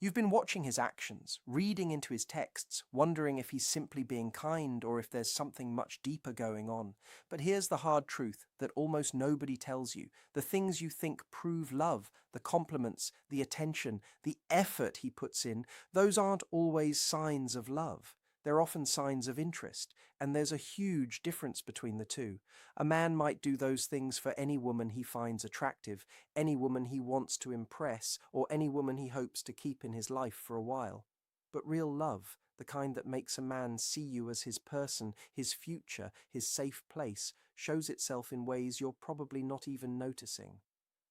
You've been watching his actions, reading into his texts, wondering if he's simply being kind or if there's something much deeper going on. But here's the hard truth that almost nobody tells you. The things you think prove love, the compliments, the attention, the effort he puts in, those aren't always signs of love. They're often signs of interest, and there's a huge difference between the two. A man might do those things for any woman he finds attractive, any woman he wants to impress, or any woman he hopes to keep in his life for a while. But real love, the kind that makes a man see you as his person, his future, his safe place, shows itself in ways you're probably not even noticing.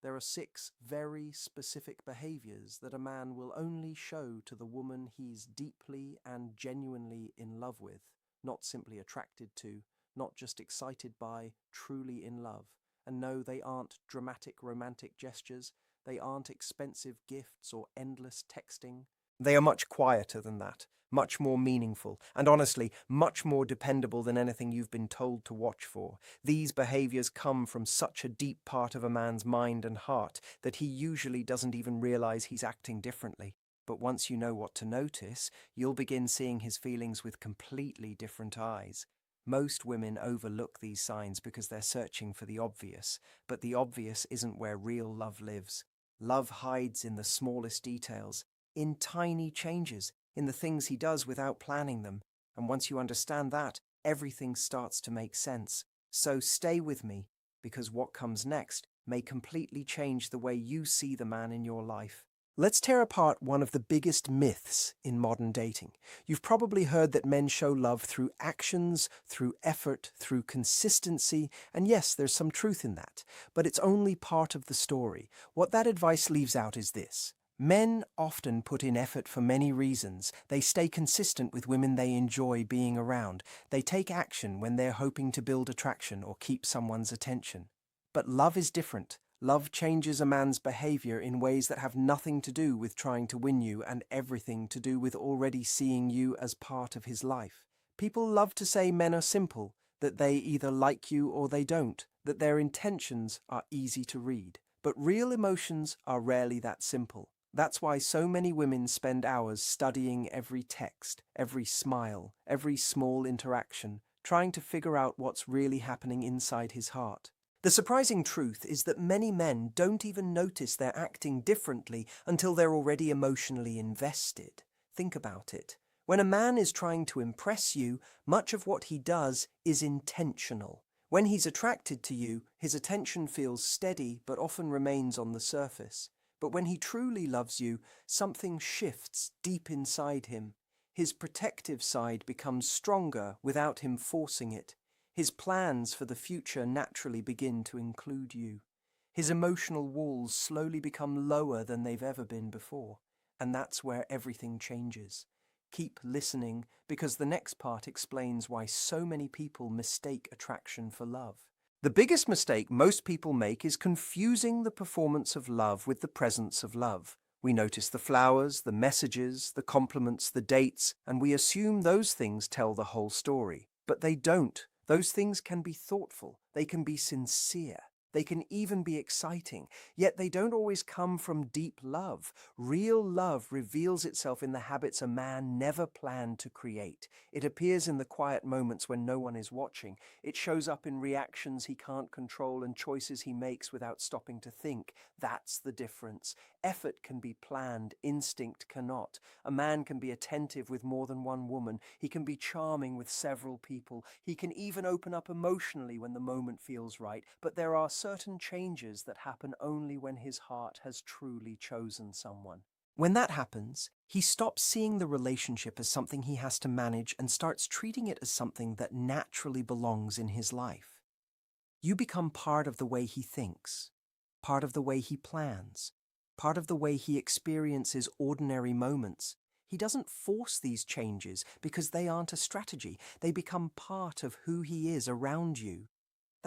There are 6 very specific behaviors that a man will only show to the woman he's deeply and genuinely in love with, not simply attracted to, not just excited by, truly in love. And no, they aren't dramatic romantic gestures, they aren't expensive gifts or endless texting. They are much quieter than that, much more meaningful, and honestly, much more dependable than anything you've been told to watch for. These behaviors come from such a deep part of a man's mind and heart that he usually doesn't even realize he's acting differently. But once you know what to notice, you'll begin seeing his feelings with completely different eyes. Most women overlook these signs because they're searching for the obvious, but the obvious isn't where real love lives. Love hides in the smallest details, in tiny changes, in the things he does without planning them. And once you understand that, everything starts to make sense. So stay with me, because what comes next may completely change the way you see the man in your life. Let's tear apart one of the biggest myths in modern dating. You've probably heard that men show love through actions, through effort, through consistency, and yes, there's some truth in that, but it's only part of the story. What that advice leaves out is this. Men often put in effort for many reasons. They stay consistent with women they enjoy being around. They take action when they're hoping to build attraction or keep someone's attention. But love is different. Love changes a man's behavior in ways that have nothing to do with trying to win you and everything to do with already seeing you as part of his life. People love to say men are simple, that they either like you or they don't, that their intentions are easy to read. But real emotions are rarely that simple. That's why so many women spend hours studying every text, every smile, every small interaction, trying to figure out what's really happening inside his heart. The surprising truth is that many men don't even notice they're acting differently until they're already emotionally invested. Think about it. When a man is trying to impress you, much of what he does is intentional. When he's attracted to you, his attention feels steady but often remains on the surface. But when he truly loves you, something shifts deep inside him. His protective side becomes stronger without him forcing it. His plans for the future naturally begin to include you. His emotional walls slowly become lower than they've ever been before. And that's where everything changes. Keep listening, because the next part explains why so many people mistake attraction for love. The biggest mistake most people make is confusing the performance of love with the presence of love. We notice the flowers, the messages, the compliments, the dates, and we assume those things tell the whole story. But they don't. Those things can be thoughtful, they can be sincere, they can even be exciting, yet they don't always come from deep love. Real love reveals itself in the habits a man never planned to create. It appears in the quiet moments when no one is watching. It shows up in reactions he can't control and choices he makes without stopping to think. That's the difference. Effort can be planned, instinct cannot. A man can be attentive with more than one woman. He can be charming with several people. He can even open up emotionally when the moment feels right. But there are certain changes that happen only when his heart has truly chosen someone. When that happens, he stops seeing the relationship as something he has to manage and starts treating it as something that naturally belongs in his life. You become part of the way he thinks, part of the way he plans, part of the way he experiences ordinary moments. He doesn't force these changes because they aren't a strategy. They become part of who he is around you.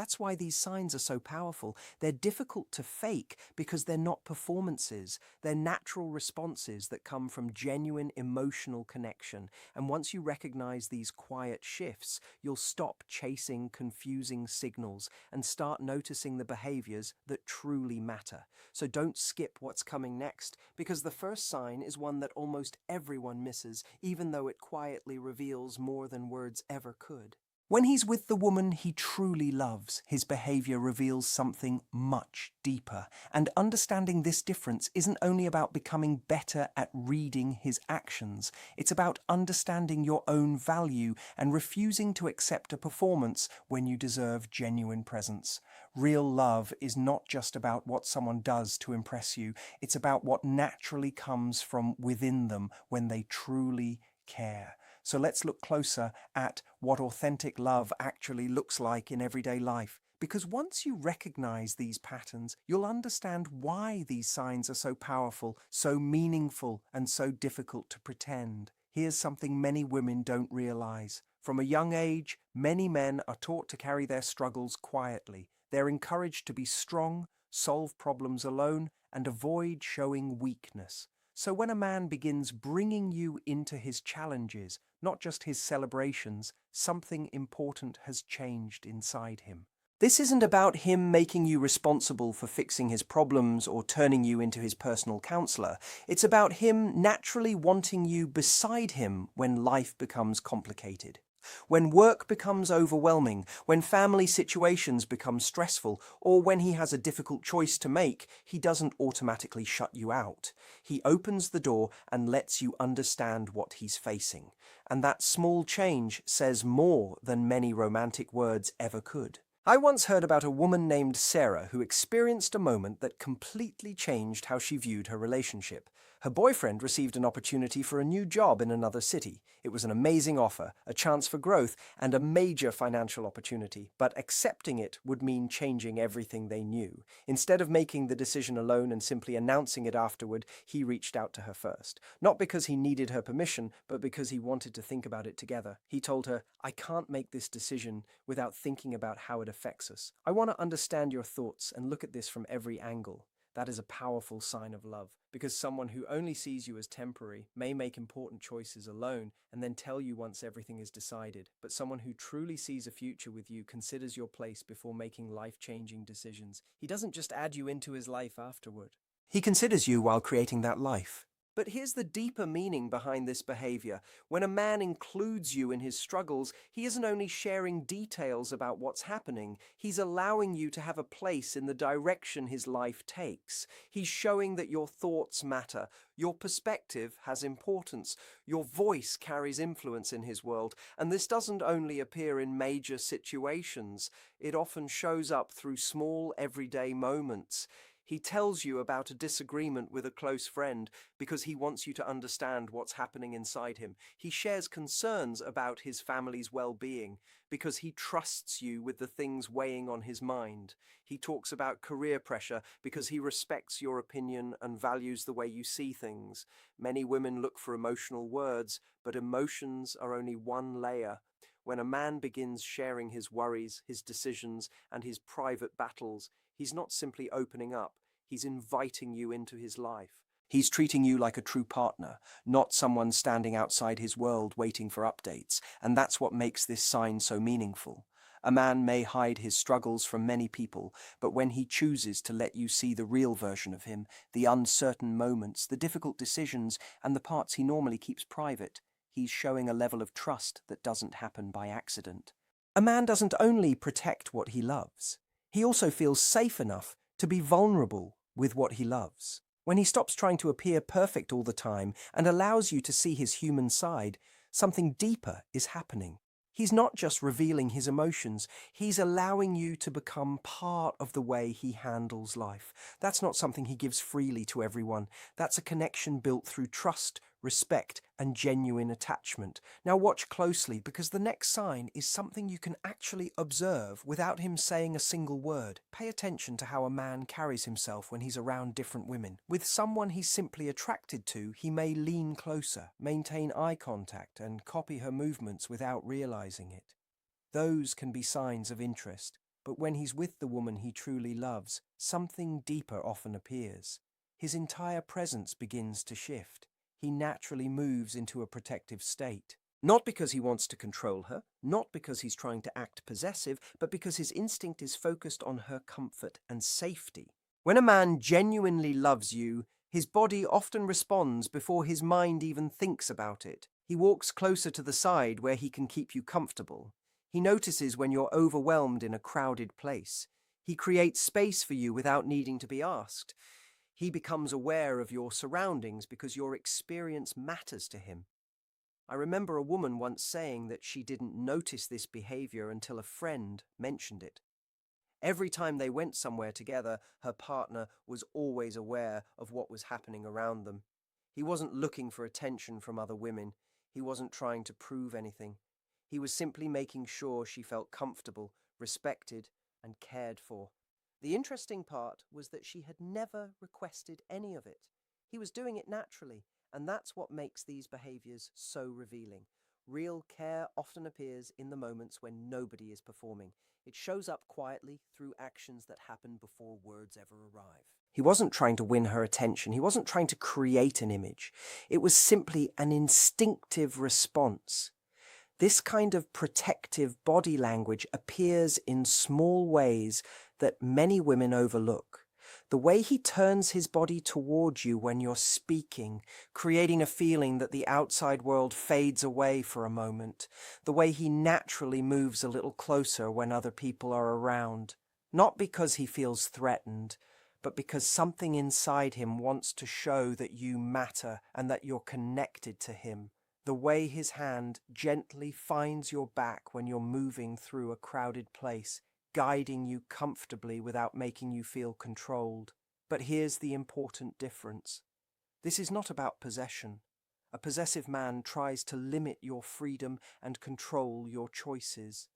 That's why these signs are so powerful. They're difficult to fake because they're not performances. They're natural responses that come from genuine emotional connection. And once you recognize these quiet shifts, you'll stop chasing confusing signals and start noticing the behaviors that truly matter. So don't skip what's coming next, because the first sign is one that almost everyone misses, even though it quietly reveals more than words ever could. When he's with the woman he truly loves, his behavior reveals something much deeper. And understanding this difference isn't only about becoming better at reading his actions, it's about understanding your own value and refusing to accept a performance when you deserve genuine presence. Real love is not just about what someone does to impress you, it's about what naturally comes from within them when they truly care. So let's look closer at what authentic love actually looks like in everyday life. Because once you recognize these patterns, you'll understand why these signs are so powerful, so meaningful, and so difficult to pretend. Here's something many women don't realize. From a young age, many men are taught to carry their struggles quietly. They're encouraged to be strong, solve problems alone, and avoid showing weakness. So when a man begins bringing you into his challenges, not just his celebrations, something important has changed inside him. This isn't about him making you responsible for fixing his problems or turning you into his personal counselor. It's about him naturally wanting you beside him when life becomes complicated. When work becomes overwhelming, when family situations become stressful, or when he has a difficult choice to make, he doesn't automatically shut you out. He opens the door and lets you understand what he's facing. And that small change says more than many romantic words ever could. I once heard about a woman named Sarah who experienced a moment that completely changed how she viewed her relationship. Her boyfriend received an opportunity for a new job in another city. It was an amazing offer, a chance for growth, and a major financial opportunity. But accepting it would mean changing everything they knew. Instead of making the decision alone and simply announcing it afterward, he reached out to her first. Not because he needed her permission, but because he wanted to think about it together. He told her, "I can't make this decision without thinking about how it affects us. I want to understand your thoughts and look at this from every angle." That is a powerful sign of love, because someone who only sees you as temporary may make important choices alone and then tell you once everything is decided. But someone who truly sees a future with you considers your place before making life-changing decisions. He doesn't just add you into his life afterward. He considers you while creating that life. But here's the deeper meaning behind this behavior. When a man includes you in his struggles, he isn't only sharing details about what's happening, he's allowing you to have a place in the direction his life takes. He's showing that your thoughts matter, your perspective has importance, your voice carries influence in his world, and this doesn't only appear in major situations, it often shows up through small everyday moments. He tells you about a disagreement with a close friend because he wants you to understand what's happening inside him. He shares concerns about his family's well-being because he trusts you with the things weighing on his mind. He talks about career pressure because he respects your opinion and values the way you see things. Many women look for emotional words, but emotions are only one layer. When a man begins sharing his worries, his decisions, and his private battles, he's not simply opening up, he's inviting you into his life. He's treating you like a true partner, not someone standing outside his world waiting for updates, and that's what makes this sign so meaningful. A man may hide his struggles from many people, but when he chooses to let you see the real version of him, the uncertain moments, the difficult decisions, and the parts he normally keeps private, he's showing a level of trust that doesn't happen by accident. A man doesn't only protect what he loves, he also feels safe enough to be vulnerable with what he loves. When he stops trying to appear perfect all the time and allows you to see his human side, something deeper is happening. He's not just revealing his emotions, he's allowing you to become part of the way he handles life. That's not something he gives freely to everyone. That's a connection built through trust, respect, and genuine attachment. Now watch closely, because the next sign is something you can actually observe without him saying a single word. Pay attention to how a man carries himself when he's around different women. With someone he's simply attracted to, he may lean closer, maintain eye contact, and copy her movements without realizing it. Those can be signs of interest. But when he's with the woman he truly loves, something deeper often appears. His entire presence begins to shift. He naturally moves into a protective state. Not because he wants to control her, not because he's trying to act possessive, but because his instinct is focused on her comfort and safety. When a man genuinely loves you, his body often responds before his mind even thinks about it. He walks closer to the side where he can keep you comfortable. He notices when you're overwhelmed in a crowded place. He creates space for you without needing to be asked. He becomes aware of your surroundings because your experience matters to him. I remember a woman once saying that she didn't notice this behavior until a friend mentioned it. Every time they went somewhere together, her partner was always aware of what was happening around them. He wasn't looking for attention from other women. He wasn't trying to prove anything. He was simply making sure she felt comfortable, respected, and cared for. The interesting part was that she had never requested any of it. He was doing it naturally, and that's what makes these behaviors so revealing. Real care often appears in the moments when nobody is performing. It shows up quietly through actions that happen before words ever arrive. He wasn't trying to win her attention. He wasn't trying to create an image. It was simply an instinctive response. This kind of protective body language appears in small ways that many women overlook. The way he turns his body toward you when you're speaking, creating a feeling that the outside world fades away for a moment. The way he naturally moves a little closer when other people are around. Not because he feels threatened, but because something inside him wants to show that you matter and that you're connected to him. The way his hand gently finds your back when you're moving through a crowded place, guiding you comfortably without making you feel controlled. But here's the important difference. This is not about possession. A possessive man tries to limit your freedom and control your choices.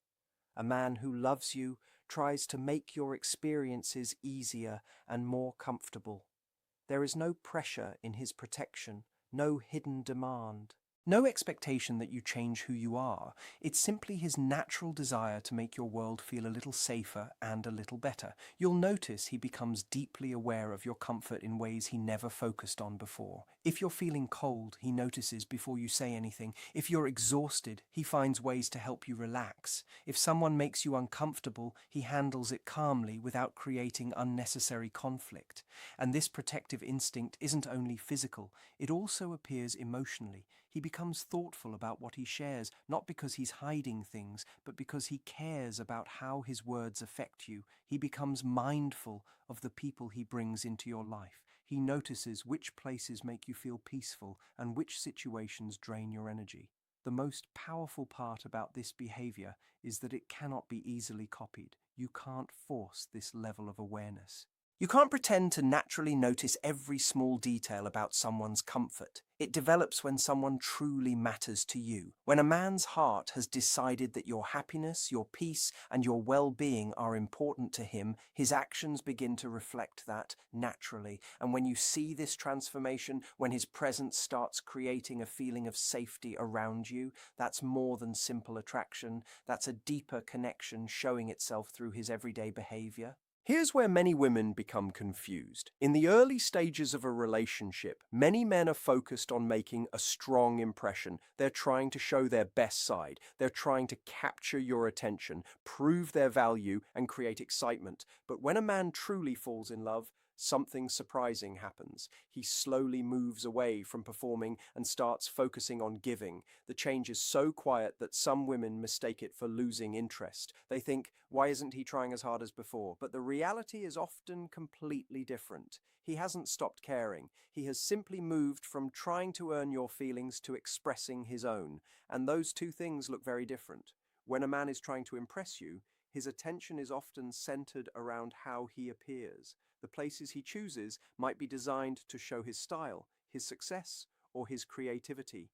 A man who loves you tries to make your experiences easier and more comfortable. There is no pressure in his protection, no hidden demand. No expectation that you change who you are. It's simply his natural desire to make your world feel a little safer and a little better. You'll notice he becomes deeply aware of your comfort in ways he never focused on before. If you're feeling cold, he notices before you say anything. If you're exhausted, he finds ways to help you relax. If someone makes you uncomfortable, he handles it calmly without creating unnecessary conflict. And this protective instinct isn't only physical, it also appears emotionally. He becomes thoughtful about what he shares, not because he's hiding things, but because he cares about how his words affect you. He becomes mindful of the people he brings into your life. He notices which places make you feel peaceful and which situations drain your energy. The most powerful part about this behavior is that it cannot be easily copied. You can't force this level of awareness. You can't pretend to naturally notice every small detail about someone's comfort. It develops when someone truly matters to you. When a man's heart has decided that your happiness, your peace, and your well-being are important to him, his actions begin to reflect that naturally. And when you see this transformation, when his presence starts creating a feeling of safety around you, that's more than simple attraction. That's a deeper connection showing itself through his everyday behavior. Here's where many women become confused. In the early stages of a relationship, many men are focused on making a strong impression. They're trying to show their best side. They're trying to capture your attention, prove their value, and create excitement. But when a man truly falls in love, something surprising happens. He slowly moves away from performing and starts focusing on giving. The change is so quiet that some women mistake it for losing interest. They think, why isn't he trying as hard as before? But the reality is often completely different. He hasn't stopped caring. He has simply moved from trying to earn your feelings to expressing his own. And those two things look very different. When a man is trying to impress you, his attention is often centered around how he appears. The places he chooses might be designed to show his style, his success, or his creativity.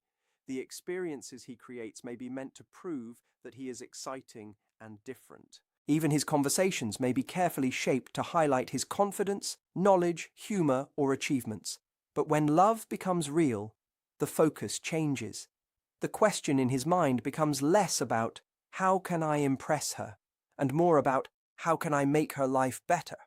The experiences he creates may be meant to prove that he is exciting and different. Even his conversations may be carefully shaped to highlight his confidence, knowledge, humor, or achievements. But when love becomes real, the focus changes. The question in his mind becomes less about, how can I impress her? And more about, how can I make her life better?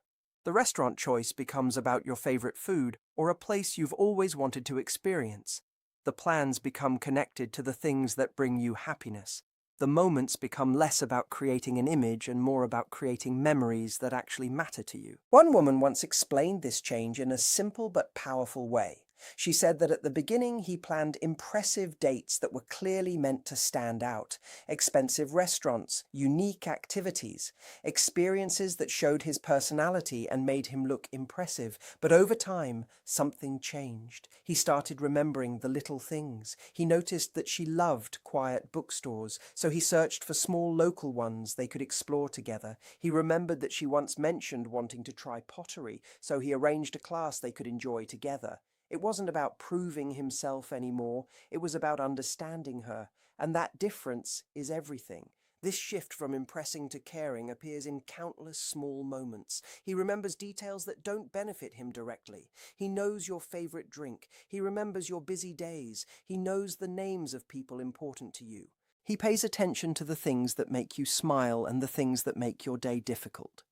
The restaurant choice becomes about your favorite food or a place you've always wanted to experience. The plans become connected to the things that bring you happiness. The moments become less about creating an image and more about creating memories that actually matter to you. One woman once explained this change in a simple but powerful way. She said that at the beginning he planned impressive dates that were clearly meant to stand out, expensive restaurants, unique activities, experiences that showed his personality and made him look impressive. But over time, something changed. He started remembering the little things. He noticed that she loved quiet bookstores, so he searched for small local ones they could explore together. He remembered that she once mentioned wanting to try pottery, so he arranged a class they could enjoy together. It wasn't about proving himself anymore, it was about understanding her, and that difference is everything. This shift from impressing to caring appears in countless small moments. He remembers details that don't benefit him directly. He knows your favorite drink. He remembers your busy days. He knows the names of people important to you. He pays attention to the things that make you smile and the things that make your day difficult.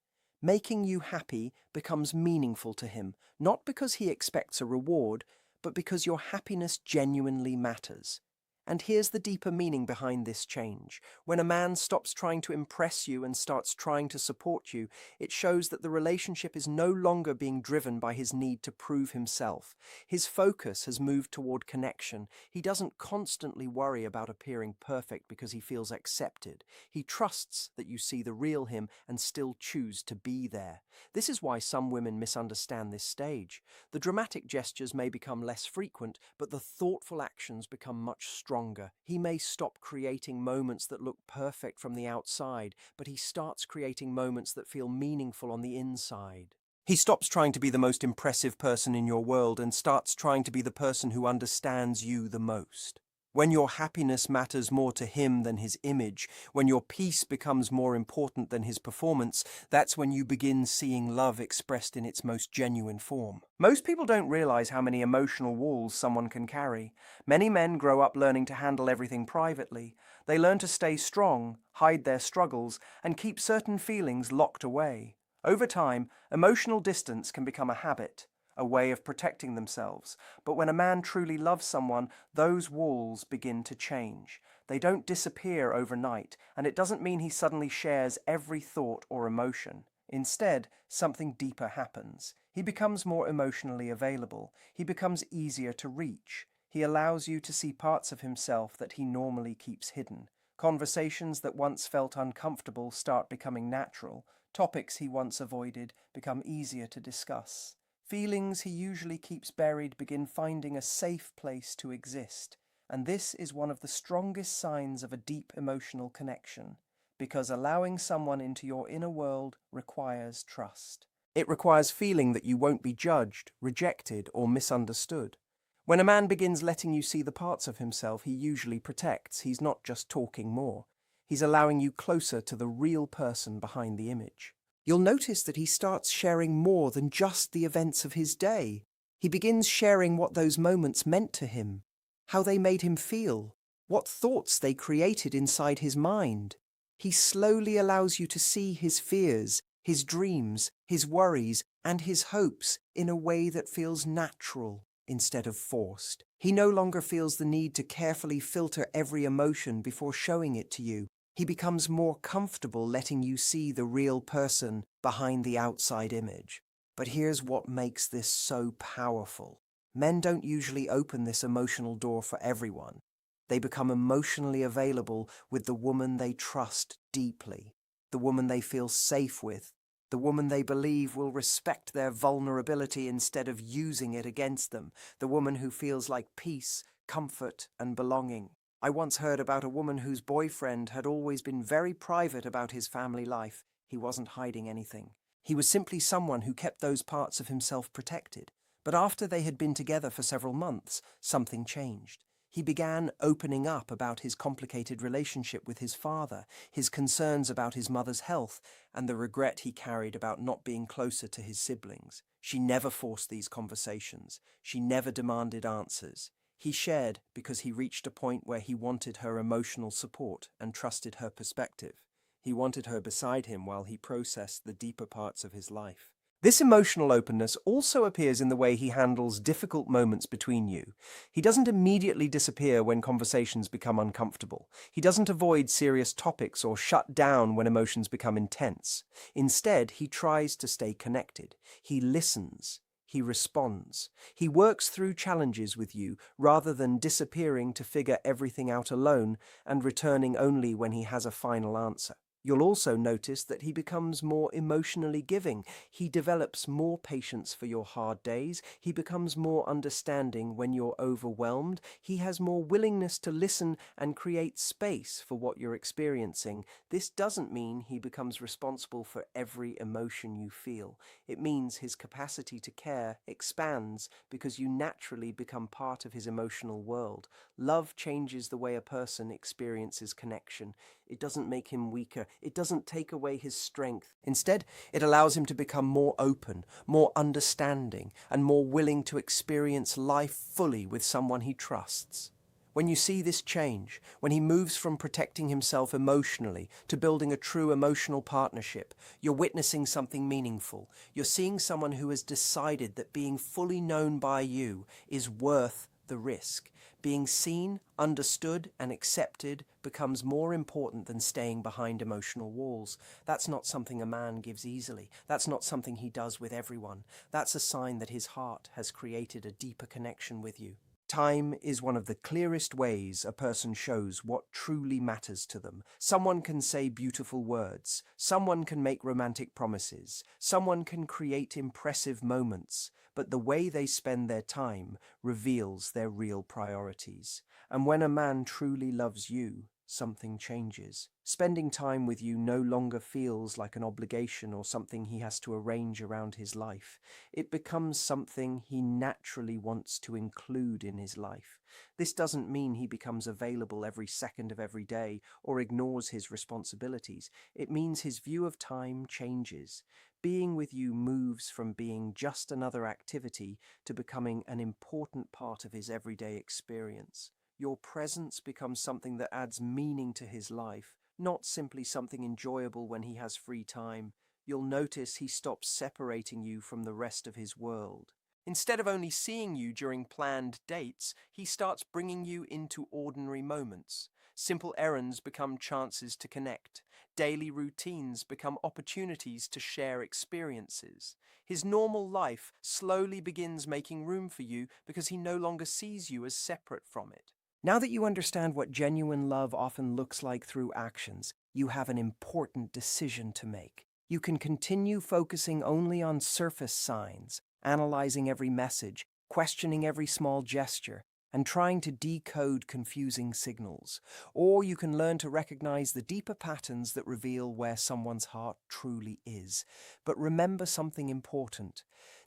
Making you happy becomes meaningful to him, not because he expects a reward, but because your happiness genuinely matters. And here's the deeper meaning behind this change. When a man stops trying to impress you and starts trying to support you, it shows that the relationship is no longer being driven by his need to prove himself. His focus has moved toward connection. He doesn't constantly worry about appearing perfect because he feels accepted. He trusts that you see the real him and still choose to be there. This is why some women misunderstand this stage. The dramatic gestures may become less frequent, but the thoughtful actions become much stronger. He may stop creating moments that look perfect from the outside, but he starts creating moments that feel meaningful on the inside. He stops trying to be the most impressive person in your world and starts trying to be the person who understands you the most. When your happiness matters more to him than his image, when your peace becomes more important than his performance, that's when you begin seeing love expressed in its most genuine form. Most people don't realize how many emotional walls someone can carry. Many men grow up learning to handle everything privately. They learn to stay strong, hide their struggles, and keep certain feelings locked away. Over time, emotional distance can become a habit, a way of protecting themselves. But when a man truly loves someone, those walls begin to change. They don't disappear overnight, and it doesn't mean he suddenly shares every thought or emotion. Instead, something deeper happens. He becomes more emotionally available. He becomes easier to reach. He allows you to see parts of himself that he normally keeps hidden. Conversations that once felt uncomfortable start becoming natural. Topics he once avoided become easier to discuss. Feelings he usually keeps buried begin finding a safe place to exist, and this is one of the strongest signs of a deep emotional connection, because allowing someone into your inner world requires trust. It requires feeling that you won't be judged, rejected, or misunderstood. When a man begins letting you see the parts of himself he usually protects, he's not just talking more. He's allowing you closer to the real person behind the image. You'll notice that he starts sharing more than just the events of his day. He begins sharing what those moments meant to him, how they made him feel, what thoughts they created inside his mind. He slowly allows you to see his fears, his dreams, his worries, and his hopes in a way that feels natural instead of forced. He no longer feels the need to carefully filter every emotion before showing it to you. He becomes more comfortable letting you see the real person behind the outside image. But here's what makes this so powerful. Men don't usually open this emotional door for everyone. They become emotionally available with the woman they trust deeply, the woman they feel safe with, the woman they believe will respect their vulnerability instead of using it against them, the woman who feels like peace, comfort, and belonging. I once heard about a woman whose boyfriend had always been very private about his family life. He wasn't hiding anything. He was simply someone who kept those parts of himself protected. But after they had been together for several months, something changed. He began opening up about his complicated relationship with his father, his concerns about his mother's health, and the regret he carried about not being closer to his siblings. She never forced these conversations. She never demanded answers. He shared because he reached a point where he wanted her emotional support and trusted her perspective. He wanted her beside him while he processed the deeper parts of his life. This emotional openness also appears in the way he handles difficult moments between you. He doesn't immediately disappear when conversations become uncomfortable. He doesn't avoid serious topics or shut down when emotions become intense. Instead, he tries to stay connected. He listens. He responds. He works through challenges with you rather than disappearing to figure everything out alone and returning only when he has a final answer. You'll also notice that he becomes more emotionally giving. He develops more patience for your hard days. He becomes more understanding when you're overwhelmed. He has more willingness to listen and create space for what you're experiencing. This doesn't mean he becomes responsible for every emotion you feel. It means his capacity to care expands because you naturally become part of his emotional world. Love changes the way a person experiences connection. It doesn't make him weaker. It doesn't take away his strength. Instead, it allows him to become more open, more understanding, and more willing to experience life fully with someone he trusts. When you see this change, when he moves from protecting himself emotionally to building a true emotional partnership, you're witnessing something meaningful. You're seeing someone who has decided that being fully known by you is worth the risk. Being seen, understood, and accepted becomes more important than staying behind emotional walls. That's not something a man gives easily. That's not something he does with everyone. That's a sign that his heart has created a deeper connection with you. Time is one of the clearest ways a person shows what truly matters to them. Someone can say beautiful words. Someone can make romantic promises. Someone can create impressive moments. But the way they spend their time reveals their real priorities. And when a man truly loves you, something changes. Spending time with you no longer feels like an obligation or something he has to arrange around his life. It becomes something he naturally wants to include in his life. This doesn't mean he becomes available every second of every day or ignores his responsibilities. It means his view of time changes. Being with you moves from being just another activity to becoming an important part of his everyday experience. Your presence becomes something that adds meaning to his life, not simply something enjoyable when he has free time. You'll notice he stops separating you from the rest of his world. Instead of only seeing you during planned dates, he starts bringing you into ordinary moments. Simple errands become chances to connect. Daily routines become opportunities to share experiences. His normal life slowly begins making room for you because he no longer sees you as separate from it. Now that you understand what genuine love often looks like through actions, you have an important decision to make. You can continue focusing only on surface signs, analyzing every message, questioning every small gesture, and trying to decode confusing signals. Or you can learn to recognize the deeper patterns that reveal where someone's heart truly is. But remember something important.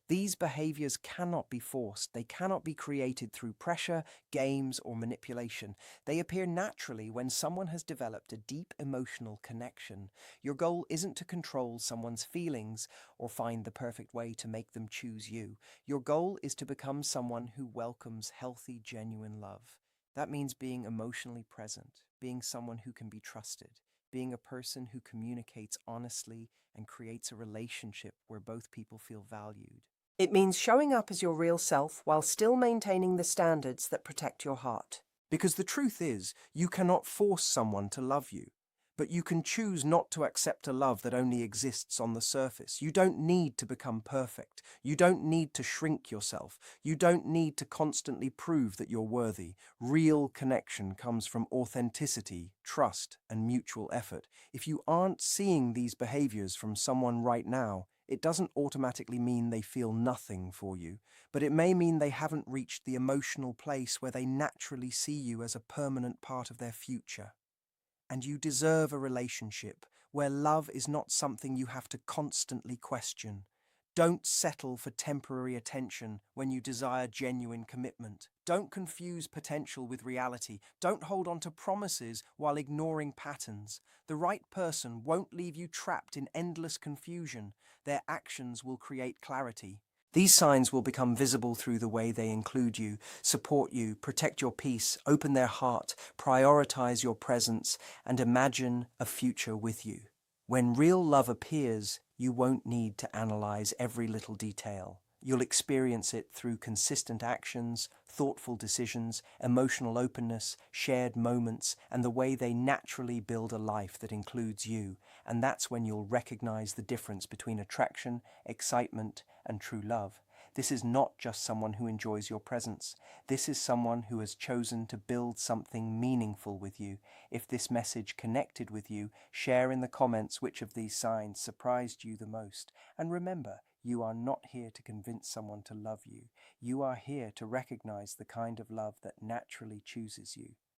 These behaviors cannot be forced. They cannot be created through pressure, games, or manipulation. They appear naturally when someone has developed a deep emotional connection. Your goal isn't to control someone's feelings or find the perfect way to make them choose you. Your goal is to become someone who welcomes healthy, genuine love. That means being emotionally present, being someone who can be trusted, being a person who communicates honestly and creates a relationship where both people feel valued. It means showing up as your real self while still maintaining the standards that protect your heart. Because the truth is, you cannot force someone to love you, but you can choose not to accept a love that only exists on the surface. You don't need to become perfect. You don't need to shrink yourself. You don't need to constantly prove that you're worthy. Real connection comes from authenticity, trust, and mutual effort. If you aren't seeing these behaviors from someone right now, it doesn't automatically mean they feel nothing for you, but it may mean they haven't reached the emotional place where they naturally see you as a permanent part of their future. And you deserve a relationship where love is not something you have to constantly question. Don't settle for temporary attention when you desire genuine commitment. Don't confuse potential with reality. Don't hold on to promises while ignoring patterns. The right person won't leave you trapped in endless confusion. Their actions will create clarity. These signs will become visible through the way they include you, support you, protect your peace, open their heart, prioritize your presence, and imagine a future with you. When real love appears, you won't need to analyze every little detail. You'll experience it through consistent actions, thoughtful decisions, emotional openness, shared moments, and the way they naturally build a life that includes you. And that's when you'll recognize the difference between attraction, excitement, and true love. This is not just someone who enjoys your presence. This is someone who has chosen to build something meaningful with you. If this message connected with you, share in the comments which of these signs surprised you the most. And remember, you are not here to convince someone to love you. You are here to recognize the kind of love that naturally chooses you.